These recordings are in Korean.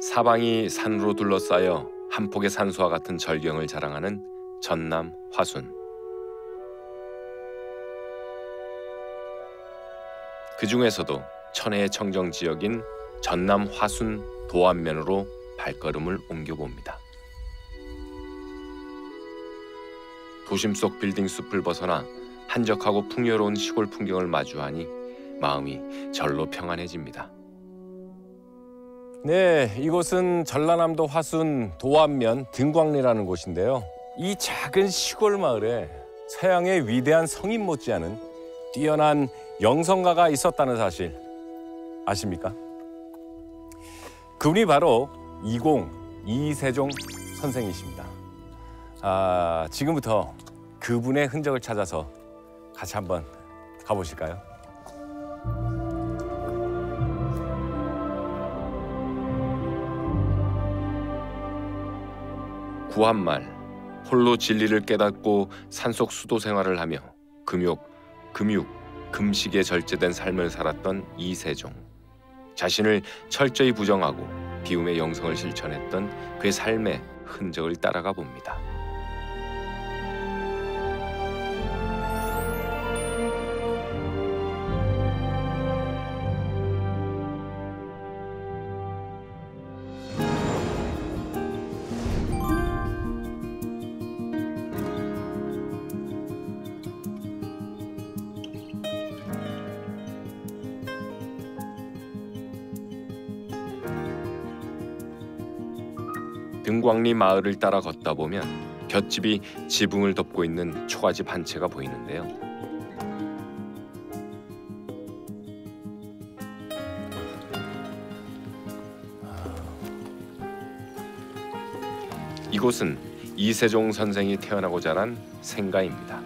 사방이 산으로 둘러싸여 한 폭의 산수와 같은 절경을 자랑하는 전남 화순. 그 중에서도 천혜의 청정 지역인 전남 화순 도안면으로 발걸음을 옮겨봅니다. 도심 속 빌딩 숲을 벗어나 한적하고 풍요로운 시골 풍경을 마주하니 마음이 절로 평안해집니다. 네, 이곳은 전라남도 화순 도안면 등광리라는 곳인데요. 이 작은 시골 마을에 서양의 위대한 성인 못지않은 뛰어난 영성가가 있었다는 사실 아십니까? 그분이 바로 이세종 선생이십니다. 지금부터 그분의 흔적을 찾아서 같이 한번 가보실까요? 구한말 홀로 진리를 깨닫고 산속 수도 생활을 하며 금식에 절제된 삶을 살았던 이세종. 자신을 철저히 부정하고 비움의 영성을 실천했던 그의 삶의 흔적을 따라가 봅니다. 등광리 마을을 따라 걷다 보면 볏집이 지붕을 덮고 있는 초가집 한 채가 보이는데요. 이곳은 이세종 선생이 태어나고 자란 생가입니다.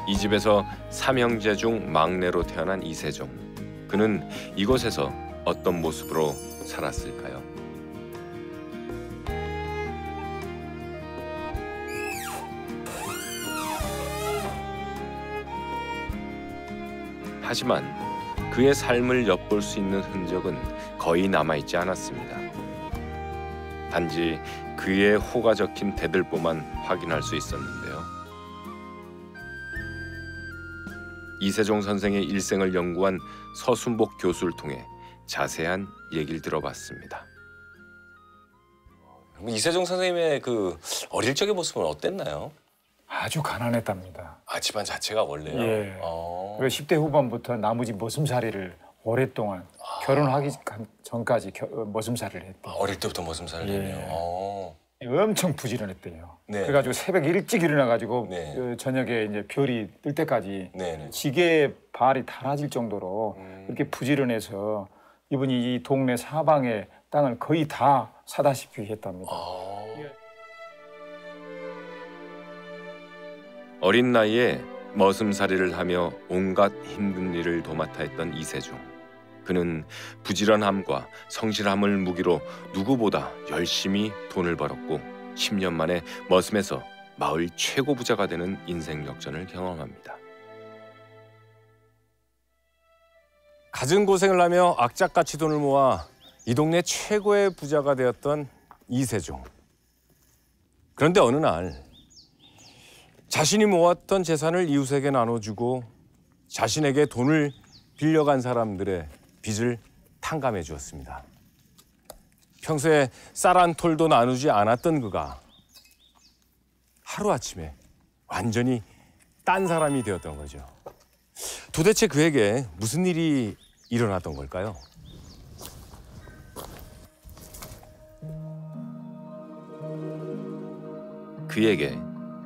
이 집에서 삼형제 중 막내로 태어난 이세종. 그는 이곳에서 어떤 모습으로 살았을까요? 하지만 그의 삶을 엿볼 수 있는 흔적은 거의 남아있지 않았습니다. 단지 그의 호가 적힌 대들보만 확인할 수 있었는데요. 이세종 선생의 일생을 연구한 서순복 교수를 통해 자세한 얘기를 들어봤습니다. 이세종 선생님의 그 어릴 적의 모습은 어땠나요? 아주 가난했답니다. 집안 자체가 원래요? 예. 그리고 10대 후반부터 나무집 머슴살이를 오랫동안 결혼하기 전까지 머슴살이를 했대요. 어릴 때부터 머슴살을 했네요. 엄청 부지런했대요. 네. 그래가지고 새벽에 일찍 일어나가지고 네. 저녁에 이제 별이 뜰 때까지 네. 지게 발이 닳아질 정도로 그렇게 부지런해서 이분이 이 동네 사방의 땅을 거의 다 사다시피 했답니다. 어린 나이에 머슴살이를 하며 온갖 힘든 일을 도맡아 했던 이세종. 그는 부지런함과 성실함을 무기로 누구보다 열심히 돈을 벌었고 10년 만에 머슴에서 마을 최고 부자가 되는 인생 역전을 경험합니다. 갖은 고생을 하며 악착같이 돈을 모아 이 동네 최고의 부자가 되었던 이세종. 그런데 어느 날 자신이 모았던 재산을 이웃에게 나눠주고 자신에게 돈을 빌려간 사람들의 빚을 탕감해 주었습니다. 평소에 쌀 한 톨도 나누지 않았던 그가 하루아침에 완전히 딴 사람이 되었던 거죠. 도대체 그에게 무슨 일이 일어났던 걸까요? 그에게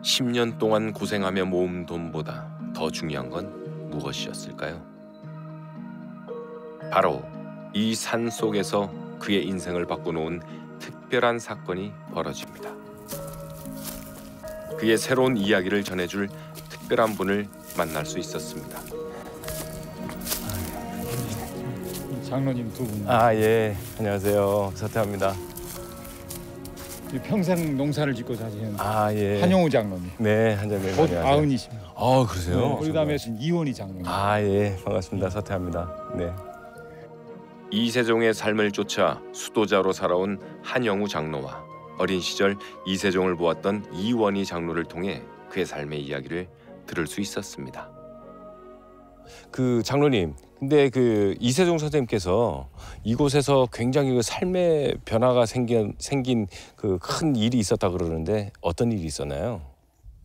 10년 동안 고생하며 모은 돈보다 더 중요한 건 무엇이었을까요? 바로 이 산 속에서 그의 인생을 바꿔놓은 특별한 사건이 벌어집니다. 그의 새로운 이야기를 전해줄 특별한 분을 만날 수 있었습니다. 장로님 두 분. 예, 안녕하세요. 서태합니다. 평생 농사를 짓고 사시는 아, 예. 한용우 장로님. 네, 한장님. 곧 90이십니다. 아, 그러세요? 그다음에 이원희 장로님. 아, 예. 반갑습니다. 서태합니다. 네. 이세종의 삶을 쫓아 수도자로 살아온 한영우 장로와 어린 시절 이세종을 보았던 이원희 장로를 통해 그의 삶의 이야기를 들을 수 있었습니다. 그 장로님, 근데 그 이세종 선생님께서 이곳에서 굉장히 그 삶의 변화가 생긴 그 큰 일이 있었다 그러는데 어떤 일이 있었나요?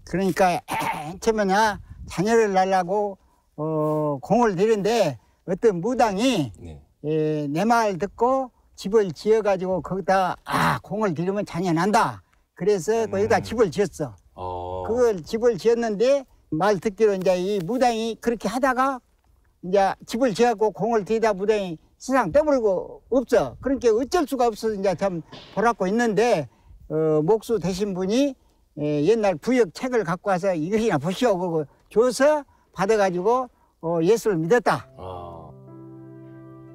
그러니까 처음에는 자녀를 낳으려고 공을 들인데 어떤 무당이 네. 내 말 듣고 집을 지어가지고 거기다 공을 들이면 자녀 난다. 그래서 거기다 집을 지었어. 그걸 집을 지었는데 말 듣기로 이제 이 무당이 그렇게 하다가 이제 집을 지었고 공을 들이다 무당이 세상 떠버리고 없어. 그러니까 어쩔 수가 없어서 이제 참 보라고 있는데 목수 되신 분이 옛날 구역 책을 갖고 와서 이것이나 보시오 그거 줘서 받아가지고 예수를 믿었다.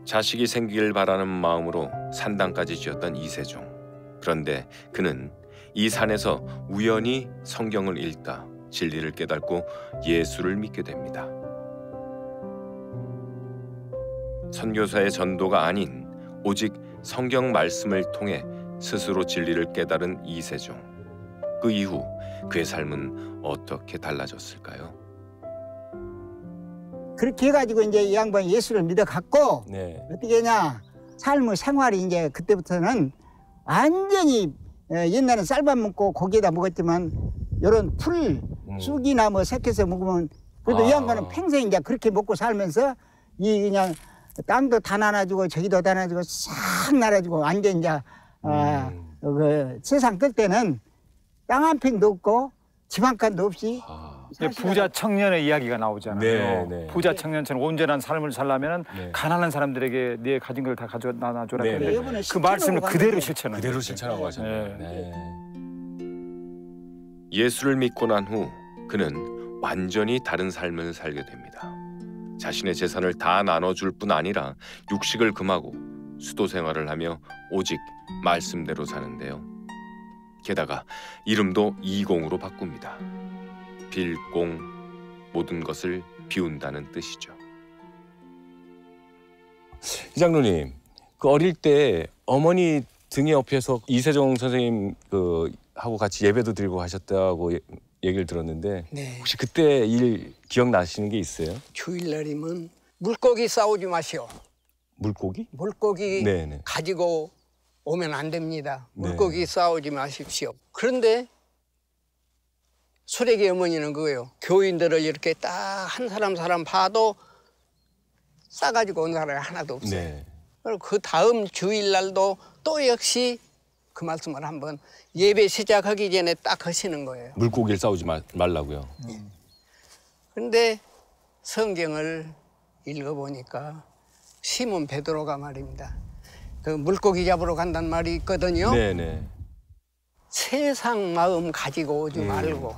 자식이 생기길 바라는 마음으로 산당까지 지었던 이세종. 그런데 그는 이 산에서 우연히 성경을 읽다 진리를 깨닫고 예수를 믿게 됩니다. 선교사의 전도가 아닌 오직 성경 말씀을 통해 스스로 진리를 깨달은 이세종. 그 이후 그의 삶은 어떻게 달라졌을까요? 그렇게 해가지고 이제 이 양반이 예수를 믿어갖고 네. 어떻게 하냐 삶의 생활이 이제 그때부터는 완전히 옛날엔 쌀밥 먹고 고기에다 먹었지만 이런 풀 쑥이나 뭐 새겨서 먹으면 그래도 이 양반은 평생 이제 그렇게 먹고 살면서 이 그냥 땅도 다 나눠주고 저기도 다 나눠주고 싹 나눠주고 완전 이제 그 세상 뜰 때는 땅 한 평도 없고 집 한 칸도 없이 부자 청년의 이야기가 나오잖아요. 네, 네. 부자 청년처럼 온전한 삶을 살려면 네. 가난한 사람들에게 네 가진 걸 다 가져 나눠줘라. 네, 근데 네. 그 말씀을 그대로 실천하는 그대로 거죠. 실천하고 하셨네요. 네. 네. 예수를 믿고 난 후 그는 완전히 다른 삶을 살게 됩니다. 자신의 재산을 다 나눠줄 뿐 아니라 육식을 금하고 수도 생활을 하며 오직 말씀대로 사는데요. 게다가 이름도 이공으로 바꿉니다. 빌공, 모든 것을 비운다는 뜻이죠. 이 장로님, 그 어릴 때 어머니 등에 업혀서 이세종 선생님 그 하고 같이 예배도 드리고 하셨다고 얘기를 들었는데 네. 혹시 그때 일 기억나시는 게 있어요? 주일날이면 물고기 싸우지 마시오. 물고기? 물고기 네네. 가지고 오면 안 됩니다. 네. 물고기 싸우지 마십시오. 그런데 수레기 어머니는 그거예요. 교인들을 이렇게 딱 한 사람 봐도 싸가지고 온 사람이 하나도 없어요. 네. 그리고 그 다음 주일날도 또 역시 그 말씀을 한번 예배 시작하기 전에 딱 하시는 거예요. 물고기를 싸우지 말라고요. 그런데 성경을 읽어보니까 시몬 베드로가 말입니다. 그 물고기 잡으러 간단 말이 있거든요. 네네. 세상 마음 가지고 오지 말고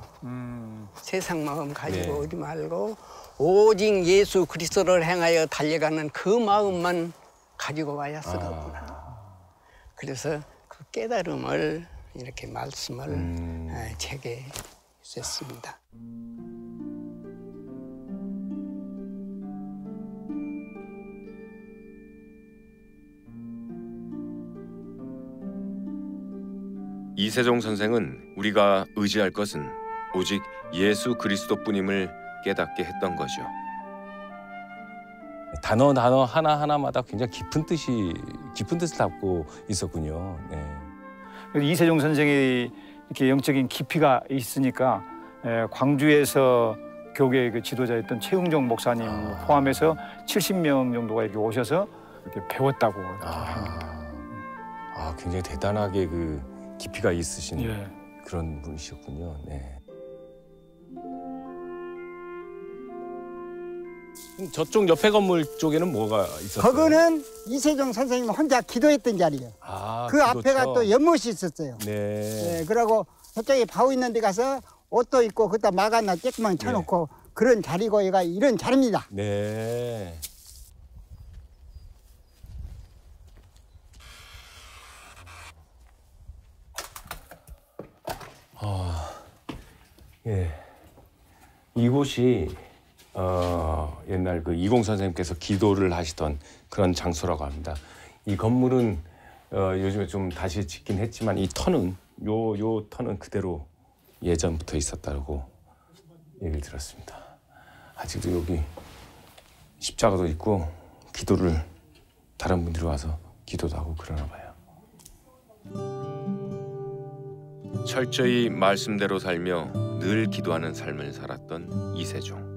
세상 마음 가지고 네. 오지 말고 오직 예수 그리스도를 향하여 달려가는 그 마음만 가지고 와야 쓰겠구나. 그래서 그 깨달음을 이렇게 말씀을 책에 썼습니다. 이세종 선생은 우리가 의지할 것은 오직 예수 그리스도뿐임을 깨닫게 했던 거죠. 단어 하나하나마다 굉장히 깊은 뜻을 담고 있었군요. 네. 이세종 선생이 이렇게 영적인 깊이가 있으니까 광주에서 교계 그 지도자였던 최응종 목사님 포함해서 70명 정도가 이렇게 오셔서 이렇게 배웠다고. 굉장히 대단하게 그 깊이가 있으신 예. 그런 분이셨군요. 네. 저쪽 옆에 건물 쪽에는 뭐가 있었어요? 그거는 이세종 선생님 혼자 기도했던 자리예요. 그 기도처. 앞에가 또 연못이 있었어요. 네. 네, 그러고 저쪽에 바위 있는 데 가서 옷도 입고 거기다 마가나 쬐끄만 쳐놓고 그런 자리고 얘가 이런 자리입니다. 네. 예, 이곳이 옛날 그 이공 선생님께서 기도를 하시던 그런 장소라고 합니다. 이 건물은 요즘에 좀 다시 짓긴 했지만 이 터는 요 터는 그대로 예전부터 있었다고 얘기를 들었습니다. 아직도 여기 십자가도 있고 기도를 다른 분들이 와서 기도도 하고 그러나 봐요. 철저히 말씀대로 살며 늘 기도하는 삶을 살았던 이세종.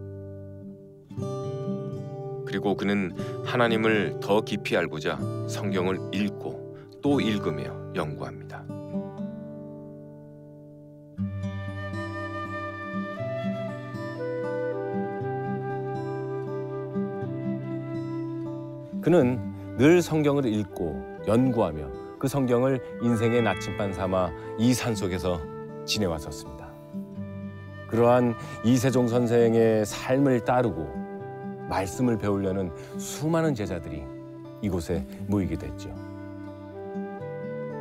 그리고 그는 하나님을 더 깊이 알고자 성경을 읽고 또 읽으며 연구합니다. 그는 늘 성경을 읽고 연구하며 그 성경을 인생의 나침반 삼아 이 산속에서 지내왔었습니다. 그러한 이세종 선생의 삶을 따르고 말씀을 배우려는 수많은 제자들이 이곳에 모이게 됐죠.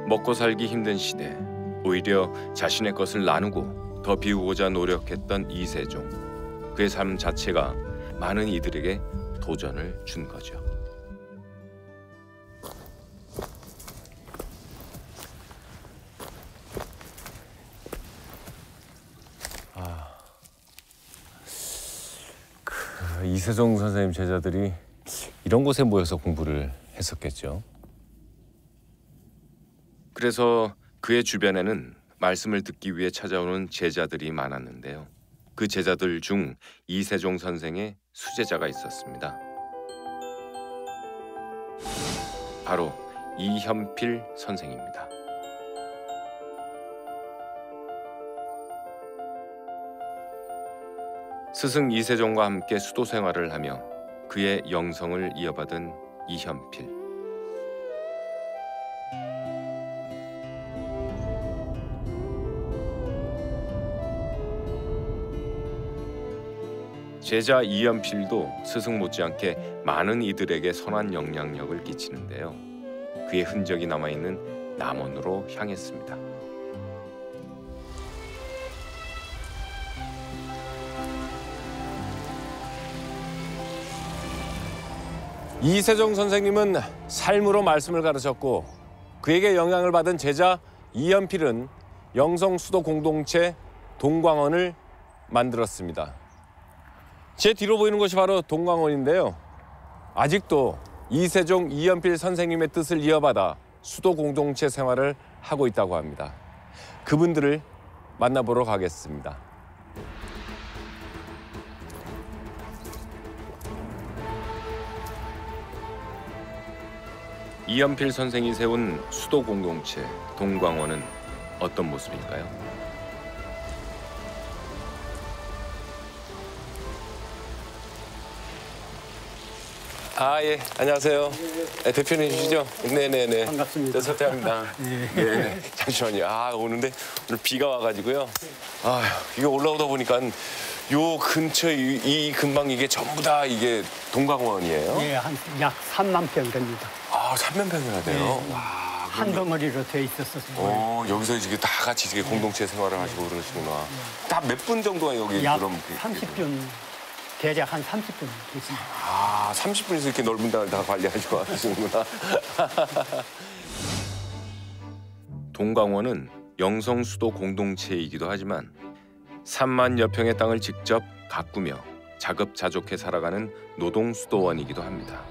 먹고 살기 힘든 시대, 오히려 자신의 것을 나누고 더 비우고자 노력했던 이세종. 그의 삶 자체가 많은 이들에게 도전을 준 거죠. 이세종 선생님 제자들이 이런 곳에 모여서 공부를 했었겠죠. 그래서 그의 주변에는 말씀을 듣기 위해 찾아오는 제자들이 많았는데요. 그 제자들 중 이세종 선생의 수제자가 있었습니다. 바로 이현필 선생입니다. 스승 이세종과 함께 수도 생활을 하며 그의 영성을 이어받은 이현필. 제자 이현필도 스승 못지않게 많은 이들에게 선한 영향력을 끼치는데요. 그의 흔적이 남아있는 남원으로 향했습니다. 이세종 선생님은 삶으로 말씀을 가르쳤고 그에게 영향을 받은 제자 이현필은 영성 수도 공동체 동광원을 만들었습니다. 제 뒤로 보이는 것이 바로 동광원인데요. 아직도 이세종 이현필 선생님의 뜻을 이어받아 수도 공동체 생활을 하고 있다고 합니다. 그분들을 만나보러 가겠습니다. 이현필 선생이 세운 수도 공동체 동광원은 어떤 모습일까요? 예, 안녕하세요. 네, 대표님이시죠? 네네네. 반갑습니다. 네, 서태입니다. 네. 잠시만요. 오늘 비가 와가지고요. 이게 올라오다 보니까 요 근처 이 근방 이게 전부 다 이게 동광원이에요? 예, 약 3만 평 됩니다. 3만 평이나 돼요? 네. 와, 한 덩어리로 돼 있었어요. 여기서 이게 다 같이 이게 공동체 생활을 하시고 그러시구나. 다 몇 분 정도가 여기 약 그럼 30분, 대략 한 30분 됐습니다. 30분에서 이렇게 넓은 땅을 다 관리하시고 하시는구나. 동광원은 영성 수도 공동체이기도 하지만 3만여 평의 땅을 직접 가꾸며 자급자족해 살아가는 노동수도원이기도 합니다.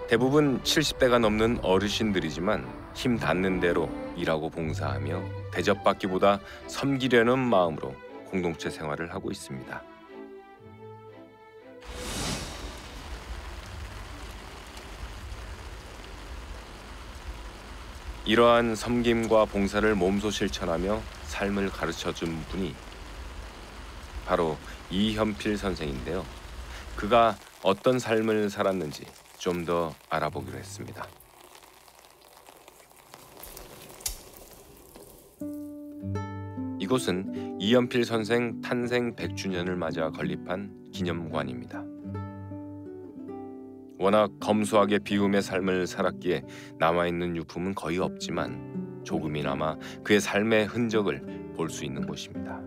대부분 70대가 넘는 어르신들이지만 힘 닿는 대로 일하고 봉사하며 대접받기보다 섬기려는 마음으로 공동체 생활을 하고 있습니다. 이러한 섬김과 봉사를 몸소 실천하며 삶을 가르쳐준 분이 바로 이현필 선생인데요. 그가 어떤 삶을 살았는지 좀 더 알아보기로 했습니다. 이곳은 이현필 선생 탄생 100주년을 맞아 건립한 기념관입니다. 워낙 검소하게 비움의 삶을 살았기에 남아있는 유품은 거의 없지만 조금이나마 그의 삶의 흔적을 볼 수 있는 곳입니다.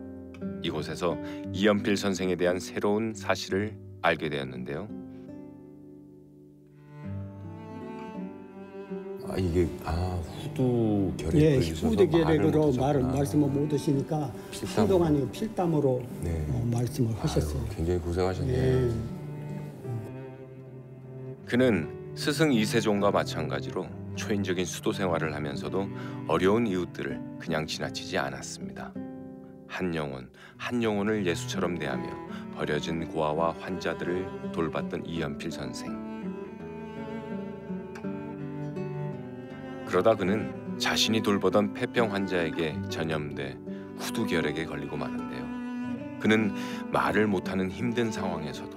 이곳에서 이연필 선생에 대한 새로운 사실을 알게 되었는데요. 이게 후두 결핵 예, 걸리셔서 후두 결핵으로 말을 말씀을 못 하시니까 한동안 필담으로 네. 말씀을 하셨어요. 굉장히 고생하셨네요. 예. 그는 스승 이세종과 마찬가지로 초인적인 수도 생활을 하면서도 어려운 이웃들을 그냥 지나치지 않았습니다. 한 영혼을 예수처럼 대하며 버려진 고아와 환자들을 돌봤던 이연필 선생. 그러다 그는 자신이 돌보던 폐병 환자에게 전염돼 후두결핵에 걸리고 마는데요. 그는 말을 못하는 힘든 상황에서도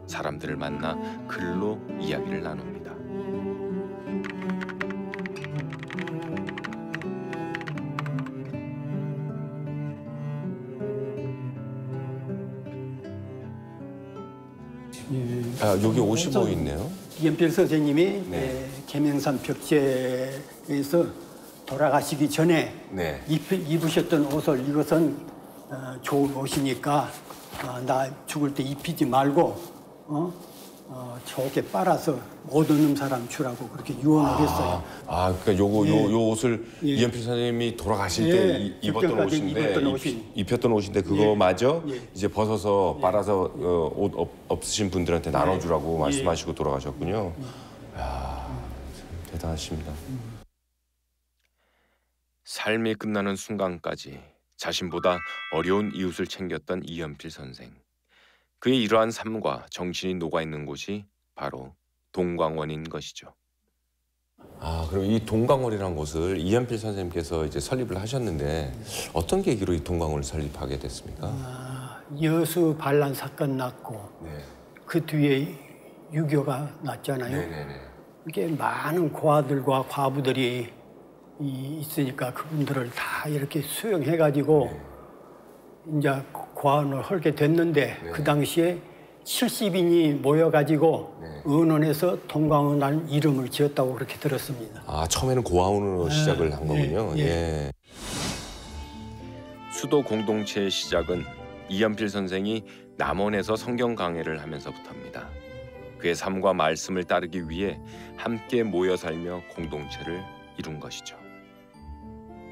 사람들을 만나 글로 이야기를 나눕니다. 여기 55 있네요. 이연필 선생님이 네. 계명산 벽제에서 돌아가시기 전에 네. 입으셨던 옷을 이것은 좋은 옷이니까 나 죽을 때 입히지 말고 좋게 빨아서 못 얻는 사람 주라고 그렇게 유언을 했어요. 그러니까 요 옷을 예. 이연필 선생님이 돌아가실 예. 때 입었던 그때까지 옷인데 입었던 옷이. 입혔던 옷인데 그거마저 예. 이제 벗어서 빨아서 옷 없으신 분들한테 나눠주라고 말씀하시고 돌아가셨군요. 이야, 참 대단하십니다. 삶이 끝나는 순간까지 자신보다 어려운 이웃을 챙겼던 이연필 선생. 그의 이러한 삶과 정신이 녹아있는 곳이 바로 동광원인 것이죠. 그럼 이 동광원이라는 곳을 이연필 선생님께서 이제 설립을 하셨는데 어떤 계기로 이 동광원을 설립하게 됐습니까? 여수 반란 사건 났고 네. 그 뒤에 유교가 났잖아요. 네네네. 이게 많은 고아들과 과부들이 있으니까 그분들을 다 이렇게 수용해가지고 이제 고아원을 헐게 됐는데 그 당시에 70인이 모여가지고 의논해서 동광원이라는 이름을 지었다고 그렇게 들었습니다. 처음에는 고아원으로 시작을 한 거군요. 예. 수도 공동체의 시작은 이연필 선생이 남원에서 성경 강해를 하면서부터입니다. 그의 삶과 말씀을 따르기 위해 함께 모여 살며 공동체를 이룬 것이죠.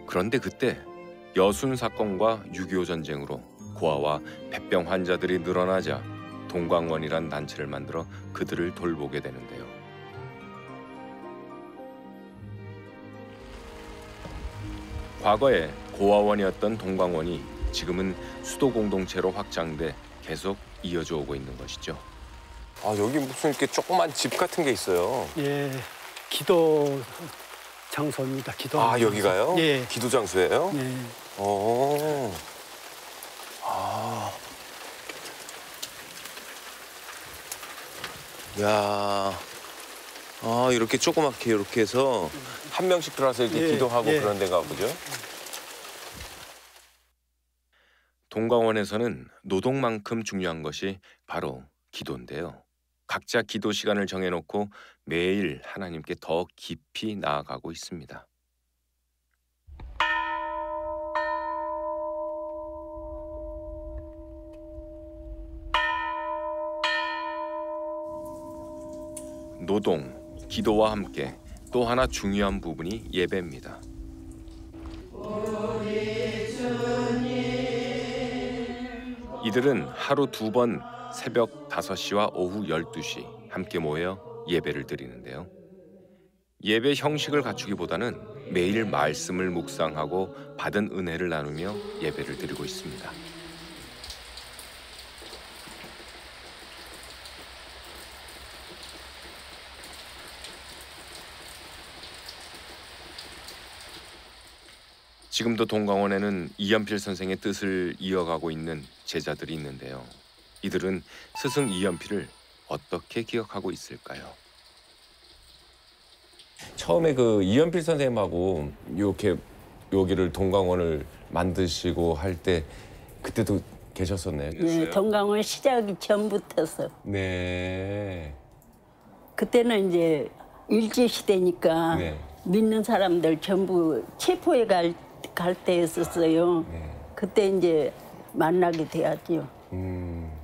그런데 그때 여순 사건과 6.25 전쟁으로 고아와 폐병 환자들이 늘어나자 동광원이란 단체를 만들어 그들을 돌보게 되는데요. 과거에 고아원이었던 동광원이 지금은 수도 공동체로 확장돼 계속 이어져 오고 있는 것이죠. 여기 무슨 이렇게 조그만 집 같은 게 있어요. 예, 기도 장소입니다. 기도. 여기가요? 예. 기도 장소예요? 예. 야, 이렇게 조그맣게 이렇게 해서 한 명씩 들어와서 이렇게 기도하고 그런 데가 보죠? 동광원에서는 노동만큼 중요한 것이 바로 기도인데요. 각자 기도 시간을 정해놓고 매일 하나님께 더 깊이 나아가고 있습니다. 노동, 기도와 함께 또 하나 중요한 부분이 예배입니다. 이들은 하루 2번 새벽 5시와 오후 12시 함께 모여 예배를 드리는데요. 예배 형식을 갖추기보다는 매일 말씀을 묵상하고 받은 은혜를 나누며 예배를 드리고 있습니다. 지금도 동광원에는 이연필 선생의 뜻을 이어가고 있는 제자들이 있는데요. 이들은 스승 이연필을 어떻게 기억하고 있을까요? 처음에 그 이연필 선생님하고 이렇게 여기를 동광원을 만드시고 할 때 그때도 계셨었네요. 네, 동광원 시작이 전부터서. 네. 그때는 이제 일제 시대니까 네. 믿는 사람들 전부 체포해 갈 때였었어요. 네. 그때 이제 만나게 되었지요.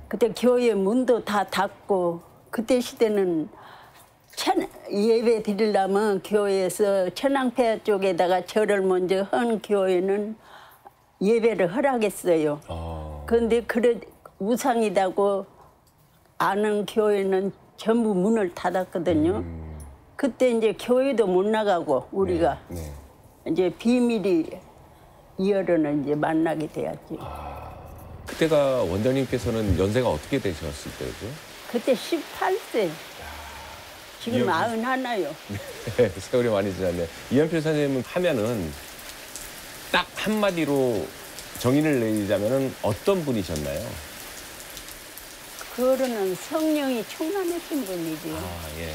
그때 교회 문도 다 닫고 그때 시대는 예배 드리려면 교회에서 천황폐하 쪽에다가 절을 먼저 한 교회는 예배를 허락했어요. 그런데 우상이라고 아는 교회는 전부 문을 닫았거든요. 그때 이제 교회도 못 나가고 우리가 이제 비밀이 이어로는 이제 만나게 되었지. 그때가 원장님께서는 연세가 어떻게 되셨을 때죠? 그때 18세. 지금 91요. 네, 세월이 많이 지났네. 이연필 선생님은 하면은 딱 한마디로 정의를 내리자면은 어떤 분이셨나요? 그거는 성령이 충만하신 분이죠. 예.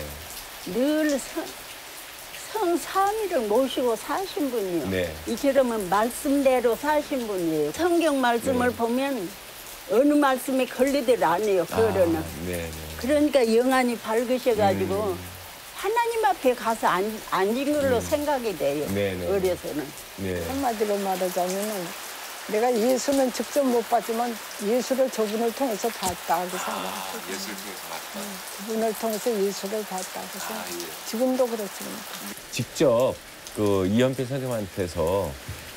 늘 성삼위를 모시고 사신 분이요. 네. 이처럼은 말씀대로 사신 분이에요. 성경 말씀을 보면 어느 말씀에 걸리들 안 해요. 그거는. 네. 그러니까 영안이 밝으셔가지고 하나님 앞에 가서 앉은 걸로 생각이 돼요. 네네. 어려서는. 네. 한마디로 말하자면은 내가 예수는 직접 못 봤지만 예수를 저분을 통해서 봤다고 생각해요. 예수를 통해서 봤다. 그분을 통해서 예수를 봤다고 생각해요. 지금도 그렇습니다. 직접 그 이연필 선생님한테서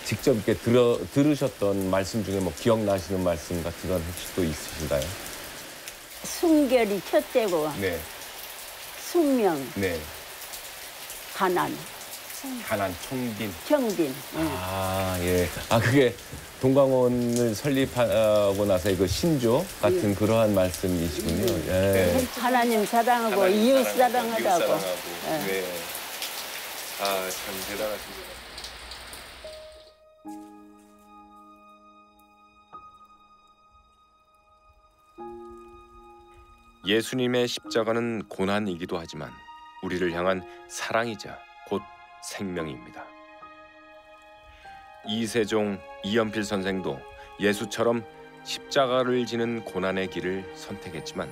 직접 이렇게 들으셨던 말씀 중에 뭐 기억나시는 말씀 같은 건 혹시 또 있으신가요? 순결이 첫째고 네. 순명, 네. 가난, 가난, 청빈. 정빈. 예. 그게 동광원을 설립하고 나서 그 신조 같은 그러한 말씀이시군요. 예. 하나님 사랑하고 이웃 사랑하다고. 네. 참 대단하십니다. 예수님의 십자가는 고난이기도 하지만 우리를 향한 사랑이자 곧 생명입니다. 이세종, 이연필 선생도 예수처럼 십자가를 지는 고난의 길을 선택했지만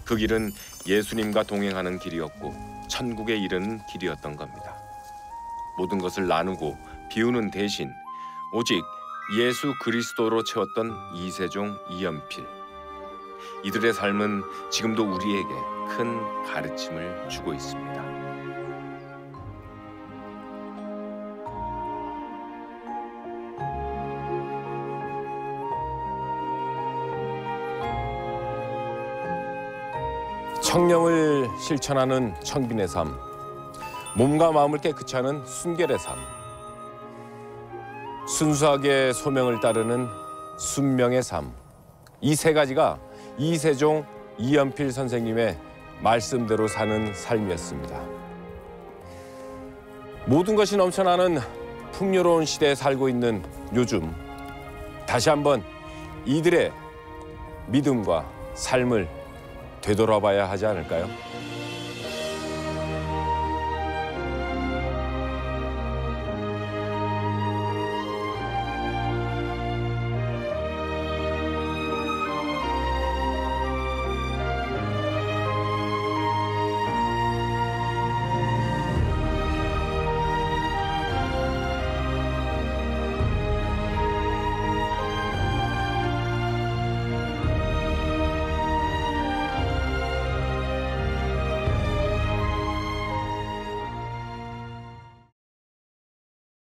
그 길은 예수님과 동행하는 길이었고 천국에 이르는 길이었던 겁니다. 모든 것을 나누고 비우는 대신 오직 예수 그리스도로 채웠던 이세종, 이연필. 이들의 삶은 지금도 우리에게 큰 가르침을 주고 있습니다. 청령을 실천하는 청빈의 삶, 몸과 마음을 깨끗이 하는 순결의 삶, 순수하게 소명을 따르는 순명의 삶. 이 세 가지가 이세종, 이연필 선생님의 말씀대로 사는 삶이었습니다. 모든 것이 넘쳐나는 풍요로운 시대에 살고 있는 요즘 다시 한번 이들의 믿음과 삶을 되돌아봐야 하지 않을까요?